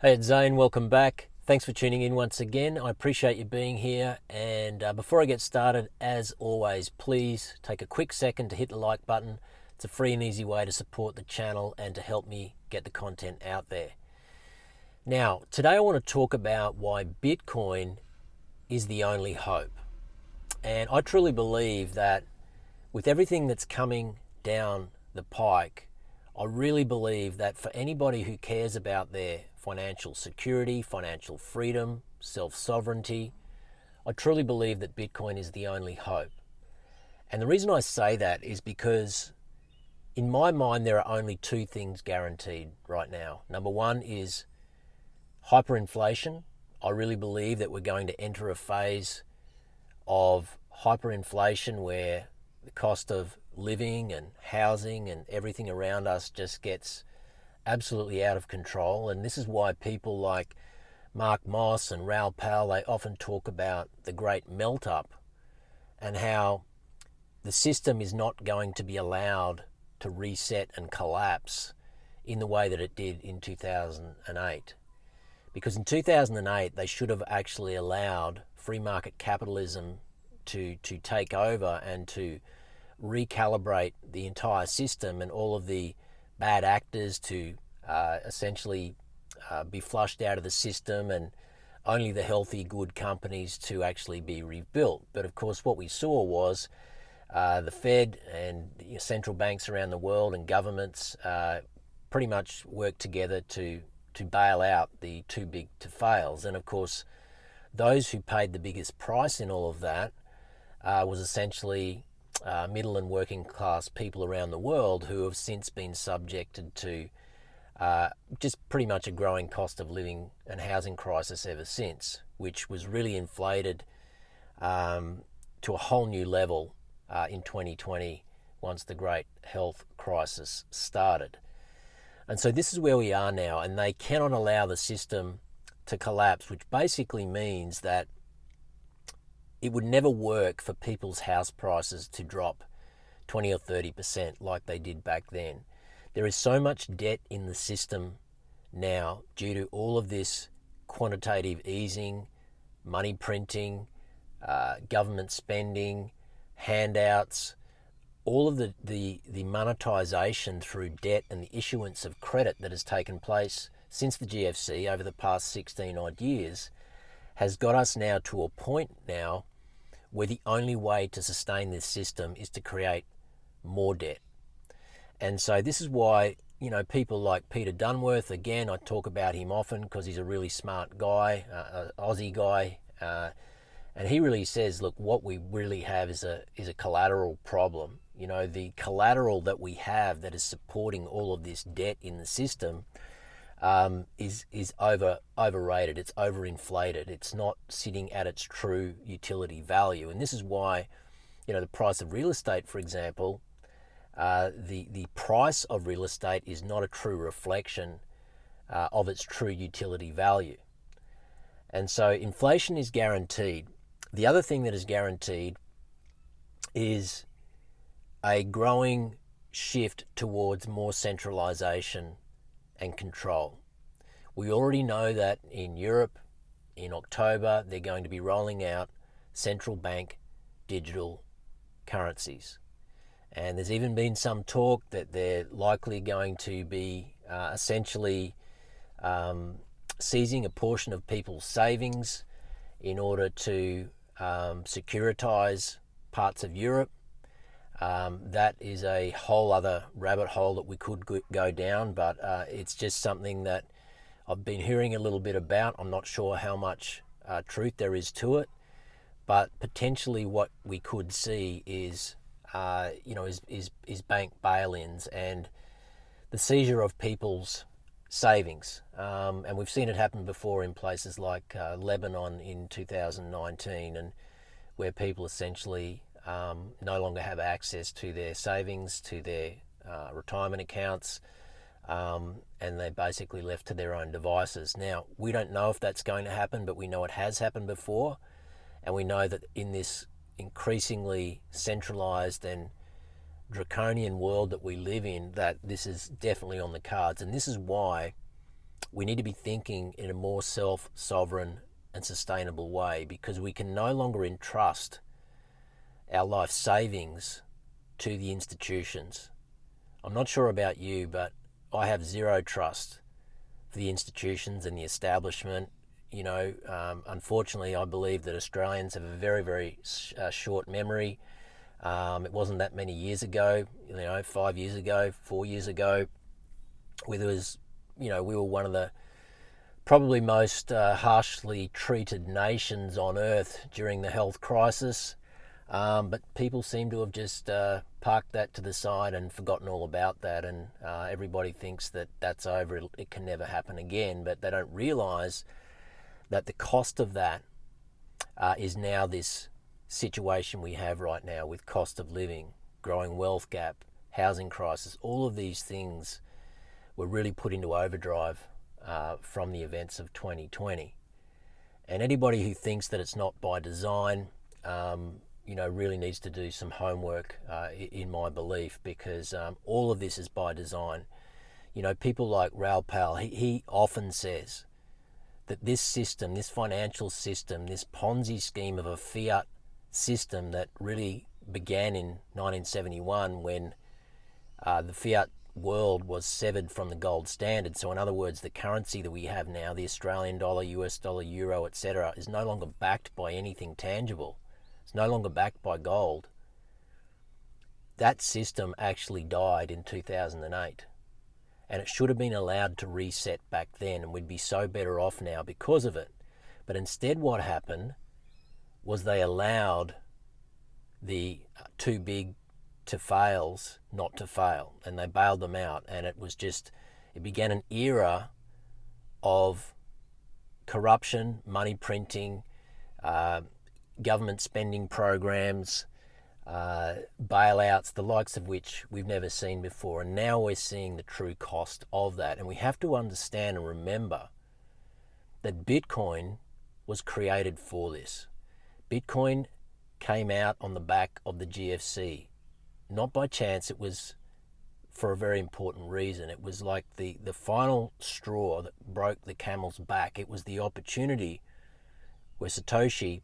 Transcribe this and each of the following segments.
Hey, it's Zane. Welcome back. Thanks for tuning in once again. I appreciate you being here. And before I get started, as always, please take a quick second to hit the like button. It's a free and easy way to support the channel and to help me get the content out there. Now, today I want to talk about why Bitcoin is the only hope. And I truly believe that with everything that's coming down the pike, I really believe that for anybody who cares about their financial security, financial freedom, self-sovereignty, I truly believe that Bitcoin is the only hope. And the reason I say that is because in my mind, there are only two things guaranteed right now. Number one is hyperinflation. I really believe that we're going to enter a phase of hyperinflation where the cost of living and housing and everything around us just gets absolutely out of control. And this is why people like Mark Moss and Raoul Pal, they often talk about the great melt up and how the system is not going to be allowed to reset and collapse in the way that it did in 2008. Because in 2008, they should have actually allowed free market capitalism to take over and to recalibrate the entire system, and all of the bad actors to essentially be flushed out of the system, and only the healthy, good companies to actually be rebuilt. But of course, what we saw was the Fed and central banks around the world and governments pretty much worked together to bail out the too big to fails. And of course, those who paid the biggest price in all of that was essentially middle and working class people around the world, who have since been subjected to just pretty much a growing cost of living and housing crisis ever since, which was really inflated to a whole new level in 2020 once the great health crisis started. And so this is where we are now, and they cannot allow the system to collapse, which basically means that it would never work for people's house prices to drop 20 or 30% like they did back then. There is so much debt in the system now due to all of this quantitative easing, money printing, government spending, handouts, all of the monetization through debt and the issuance of credit that has taken place since the GFC over the past 16 odd years has got us now to a point now where the only way to sustain this system is to create more debt. And so this is why, people like Peter Dunworth, again, I talk about him often because he's a really smart guy, Aussie guy, and he really says, look, what we really have is a collateral problem. The collateral that we have that is supporting all of this debt in the system is overrated. It's overinflated. It's not sitting at its true utility value. And this is why, the price of real estate, for example, the price of real estate is not a true reflection of its true utility value. And so inflation is guaranteed. The other thing that is guaranteed is a growing shift towards more centralization and control. We already know that in Europe, in October, they're going to be rolling out Central Bank Digital Currencies. And there's even been some talk that they're likely going to be essentially seizing a portion of people's savings in order to securitize parts of Europe. That is a whole other rabbit hole that we could go down, but it's just something that I've been hearing a little bit about. I'm not sure how much truth there is to it, but potentially what we could see is bank bail-ins and the seizure of people's savings. And we've seen it happen before in places like Lebanon in 2019, and where people essentially no longer have access to their savings, to their retirement accounts, and they're basically left to their own devices. Now, we don't know if that's going to happen, but we know it has happened before, and we know that in this increasingly centralized and draconian world that we live in, that this is definitely on the cards. And this is why we need to be thinking in a more self-sovereign and sustainable way, because we can no longer entrust our life savings to the institutions. I'm not sure about you, but I have zero trust for the institutions and the establishment. Unfortunately, I believe that Australians have a very, very short memory. It wasn't that many years ago, 5 years ago, 4 years ago, where we were one of the probably most harshly treated nations on earth during the health crisis. But people seem to have just parked that to the side and forgotten all about that, and everybody thinks that that's over, it can never happen again, but they don't realise that the cost of that is now this situation we have right now with cost of living, growing wealth gap, housing crisis. All of these things were really put into overdrive from the events of 2020. And anybody who thinks that it's not by design, really needs to do some homework, in my belief, because all of this is by design. People like Raoul Pal, he often says that this system, this financial system, this Ponzi scheme of a fiat system that really began in 1971 when the fiat world was severed from the gold standard. So in other words, the currency that we have now, the Australian dollar, US dollar, euro, etc., is no longer backed by anything tangible. It's no longer backed by gold. That system actually died in 2008. And it should have been allowed to reset back then, and we'd be so better off now because of it. But instead what happened was they allowed the too big to fails not to fail, and they bailed them out, and it began an era of corruption, money printing, government spending programs, bailouts, the likes of which we've never seen before. And now we're seeing the true cost of that. And we have to understand and remember that Bitcoin was created for this. Bitcoin came out on the back of the GFC. Not by chance, it was for a very important reason. It was like the final straw that broke the camel's back. It was the opportunity where Satoshi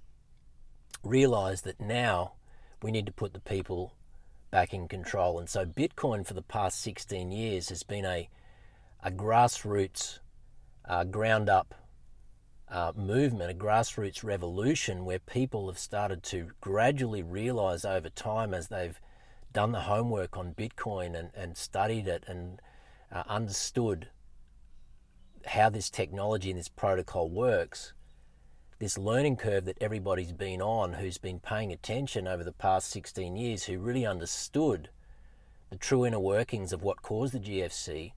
realized that now we need to put the people back in control. And so Bitcoin for the past 16 years has been a grassroots, ground up movement, a grassroots revolution, where people have started to gradually realize over time, as they've done the homework on Bitcoin and studied it and understood how this technology and this protocol works, this learning curve that everybody's been on, who's been paying attention over the past 16 years, who really understood the true inner workings of what caused the GFC,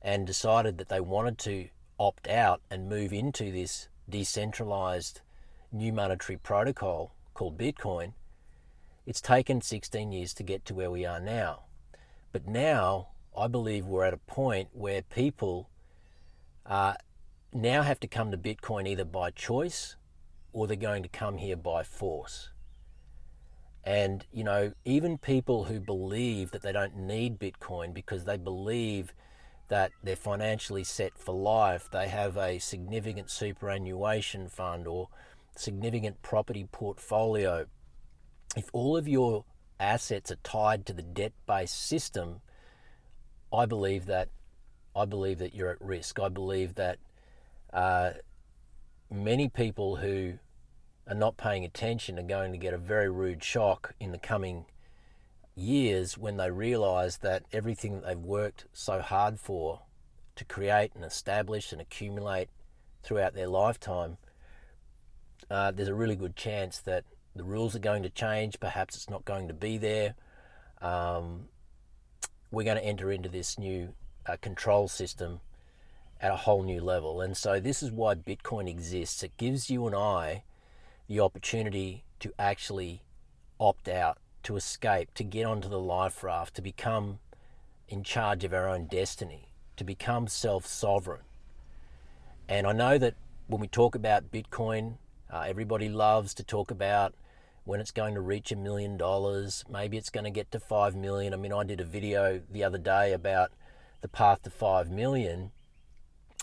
and decided that they wanted to opt out and move into this decentralized new monetary protocol called Bitcoin. It's taken 16 years to get to where we are now. But now I believe we're at a point where people now have to come to Bitcoin either by choice, or they're going to come here by force. And, even people who believe that they don't need Bitcoin because they believe that they're financially set for life, they have a significant superannuation fund or significant property portfolio, if all of your assets are tied to the debt-based system, I believe that you're at risk. I believe that many people who are not paying attention are going to get a very rude shock in the coming years when they realize that everything that they've worked so hard for to create and establish and accumulate throughout their lifetime, there's a really good chance that the rules are going to change. Perhaps it's not going to be there. We're going to enter into this new control system at a whole new level. And so this is why Bitcoin exists. It gives you and I the opportunity to actually opt out, to escape, to get onto the Life-Raft, to become in charge of our own destiny, to become self-sovereign. And I know that when we talk about Bitcoin, everybody loves to talk about when it's going to reach $1 million. Maybe it's going to get to 5 million. I mean, I did a video the other day about the path to 5 million.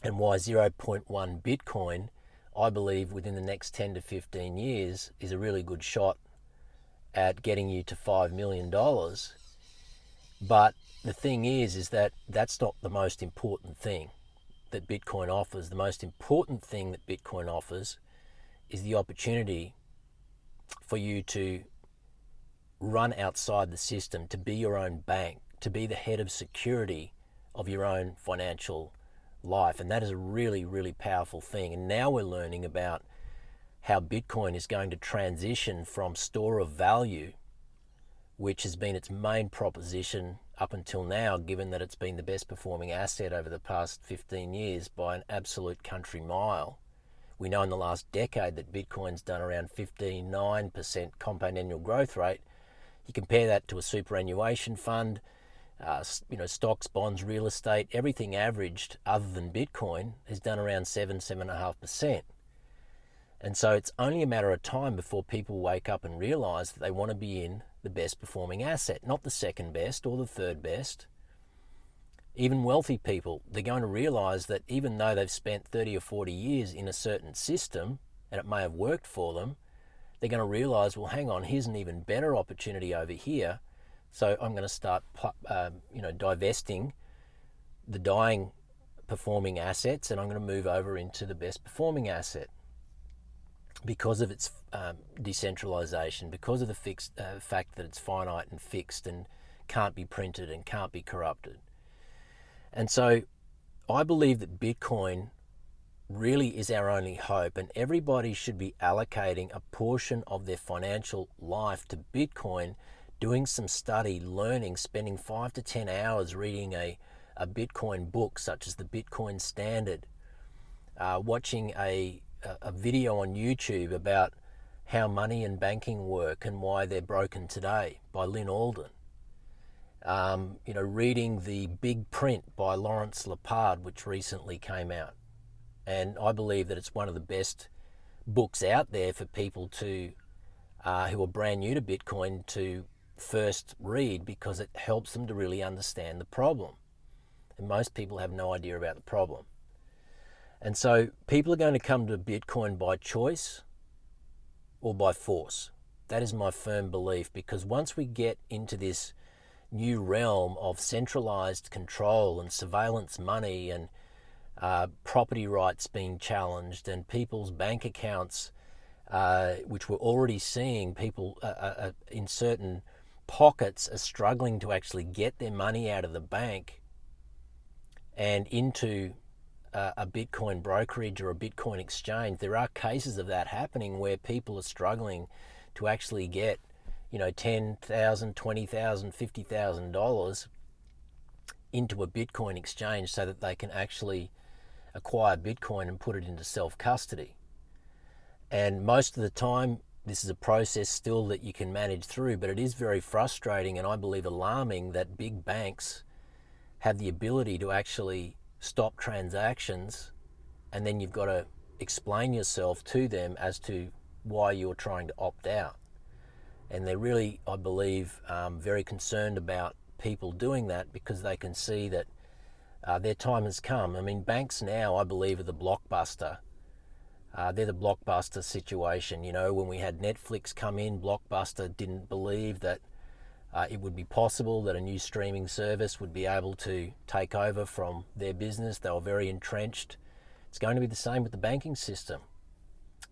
and why zero point 0.1 Bitcoin, I believe within the next 10 to 15 years, is a really good shot at getting you to $5 million. But the thing is that that's not the most important thing that Bitcoin offers. The most important thing that Bitcoin offers is the opportunity for you to run outside the system, to be your own bank, to be the head of security of your own financial life. And that is a really, really powerful thing. And now we're learning about how Bitcoin is going to transition from store of value, which has been its main proposition up until now, given that it's been the best performing asset over the past 15 years by an absolute country mile. We know in the last decade that Bitcoin's done around 59% compound annual growth rate. You compare that to a superannuation fund, stocks, bonds, real estate, everything averaged other than Bitcoin has done around 7.5%. And so it's only a matter of time before people wake up and realize that they want to be in the best performing asset, not the second best or the third best. Even wealthy people, they're going to realize that even though they've spent 30 or 40 years in a certain system and it may have worked for them, they're going to realize, well, hang on, here's an even better opportunity over here. So I'm going to start, divesting the dying performing assets, and I'm going to move over into the best performing asset because of its decentralization, because of the fact that it's finite and fixed and can't be printed and can't be corrupted. And so I believe that Bitcoin really is our only hope, and everybody should be allocating a portion of their financial life to Bitcoin, doing some study, learning, spending 5 to 10 hours reading a Bitcoin book such as the Bitcoin Standard, watching a video on YouTube about how money and banking work and why they're broken today by Lynn Alden. Reading The Big Print by Lawrence Lepard, which recently came out. And I believe that it's one of the best books out there for people to who are brand new to Bitcoin to first read, because it helps them to really understand the problem. And most people have no idea about the problem. And so people are going to come to Bitcoin by choice or by force. That is my firm belief, because once we get into this new realm of centralized control and surveillance money and property rights being challenged and people's bank accounts, which we're already seeing people in certain pockets are struggling to actually get their money out of the bank and into a Bitcoin brokerage or a Bitcoin exchange. There are cases of that happening where people are struggling to actually get, $10,000, $20,000, $50,000 into a Bitcoin exchange so that they can actually acquire Bitcoin and put it into self-custody. And most of the time, this is a process still that you can manage through, but it is very frustrating and I believe alarming that big banks have the ability to actually stop transactions, and then you've got to explain yourself to them as to why you're trying to opt out. And they're really, I believe, very concerned about people doing that, because they can see that their time has come. I mean, banks now, I believe, are the blockbuster. They're the blockbuster situation. When we had Netflix come in, Blockbuster didn't believe that it would be possible that a new streaming service would be able to take over from their business. They were very entrenched. It's going to be the same with the banking system.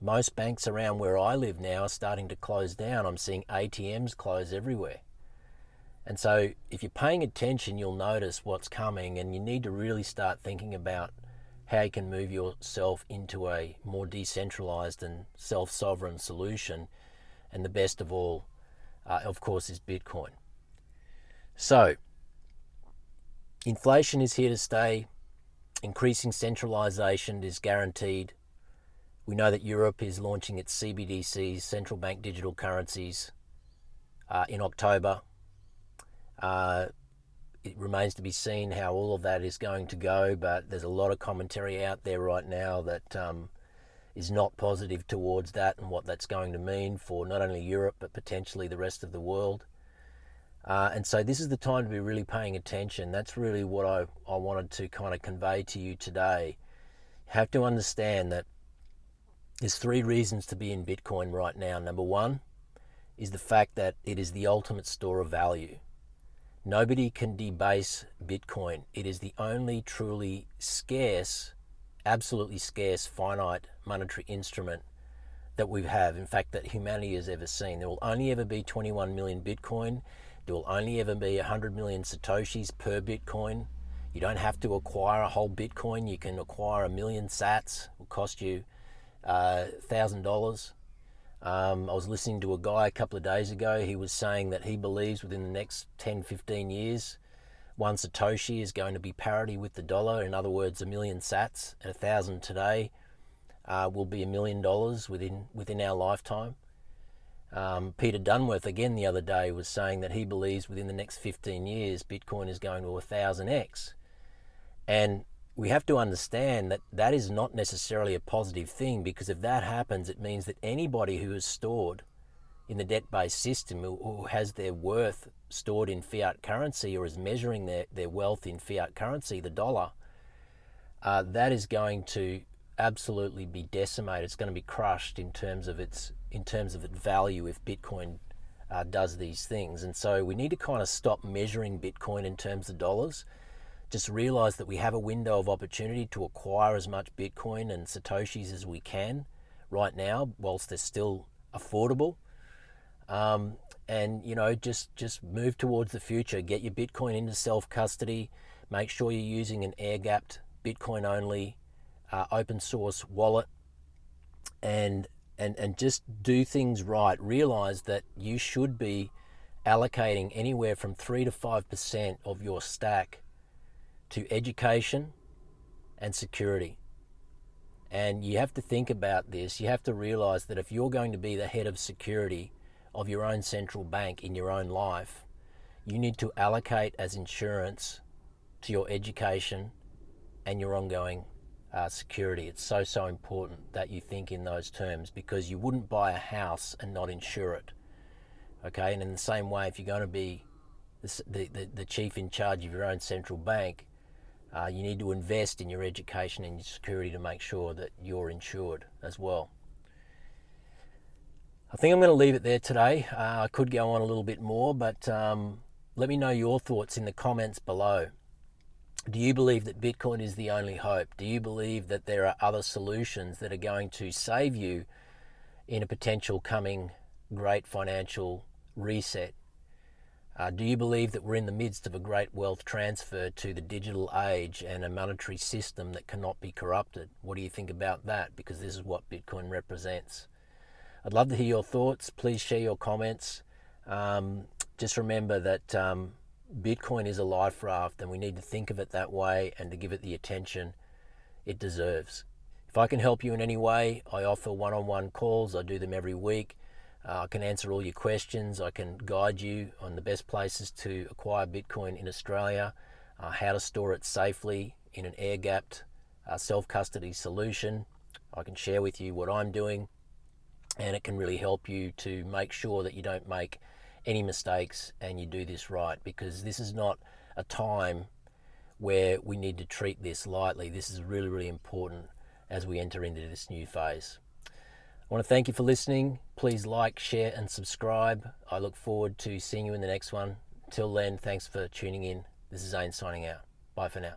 Most banks around where I live now are starting to close down. I'm seeing ATMs close everywhere. And so if you're paying attention, you'll notice what's coming, and you need to really start thinking about how you can move yourself into a more decentralized and self-sovereign solution. And the best of all, of course, is Bitcoin. So, inflation is here to stay. Increasing centralization is guaranteed. We know that Europe is launching its CBDCs, Central Bank Digital Currencies, in October. It remains to be seen how all of that is going to go, but there's a lot of commentary out there right now that is not positive towards that and what that's going to mean for not only Europe but potentially the rest of the world. And so this is the time to be really paying attention. That's really what I wanted to kind of convey to you today, have to understand that there's three reasons to be in Bitcoin right now. Number one is the fact that it is the ultimate store of value. Nobody can debase Bitcoin. It is the only truly scarce, absolutely scarce, finite monetary instrument that we have, in fact, that humanity has ever seen. There will only ever be 21 million Bitcoin. There will only ever be 100 million Satoshis per Bitcoin. You don't have to acquire a whole Bitcoin. You can acquire 1 million sats. It will cost you $1,000. I was listening to a guy a couple of days ago. He was saying that he believes within the next 10, 15 years, one Satoshi is going to be parity with the dollar. In other words, 1 million sats at 1,000 today will be $1 million within our lifetime. Peter Dunworth, again the other day, was saying that he believes within the next 15 years, Bitcoin is going to 1,000x. And we have to understand that that is not necessarily a positive thing, because if that happens, it means that anybody who is stored in the debt-based system, who has their worth stored in fiat currency or is measuring their wealth in fiat currency, the dollar, that is going to absolutely be decimated. It's going to be crushed in terms of its value if Bitcoin does these things. And so we need to kind of stop measuring Bitcoin in terms of dollars. Just realize that we have a window of opportunity to acquire as much Bitcoin and Satoshis as we can right now, whilst they're still affordable. And just move towards the future. Get your Bitcoin into self-custody. Make sure you're using an air-gapped Bitcoin only open source wallet, and just do things right. Realize that you should be allocating anywhere from 3 to 5% of your stack to education and security. And you have to think about this. You have to realize that if you're going to be the head of security of your own central bank in your own life, you need to allocate as insurance to your education and your ongoing security. It's so important that you think in those terms, because you wouldn't buy a house and not insure it. Okay, and in the same way, if you're going to be the chief in charge of your own central bank, you need to invest in your education and your security to make sure that you're insured as well. I think I'm going to leave it there today. I could go on a little bit more, but let me know your thoughts in the comments below. Do you believe that Bitcoin is the only hope? Do you believe that there are other solutions that are going to save you in a potential coming great financial reset? Do you believe that we're in the midst of a great wealth transfer to the digital age and a monetary system that cannot be corrupted? What do you think about that? Because this is what Bitcoin represents. I'd love to hear your thoughts. Please share your comments. Just remember that Bitcoin is a life raft, and we need to think of it that way and to give it the attention it deserves. If I can help you in any way, I offer one-on-one calls. I do them every week. I can answer all your questions. I can guide you on the best places to acquire Bitcoin in Australia, how to store it safely in an air-gapped self-custody solution. I can share with you what I'm doing, and it can really help you to make sure that you don't make any mistakes and you do this right, because this is not a time where we need to treat this lightly. This is really, really important as we enter into this new phase. I want to thank you for listening. Please like, share, and subscribe. I look forward to seeing you in the next one. Till then, thanks for tuning in. This is Zane signing out. Bye for now.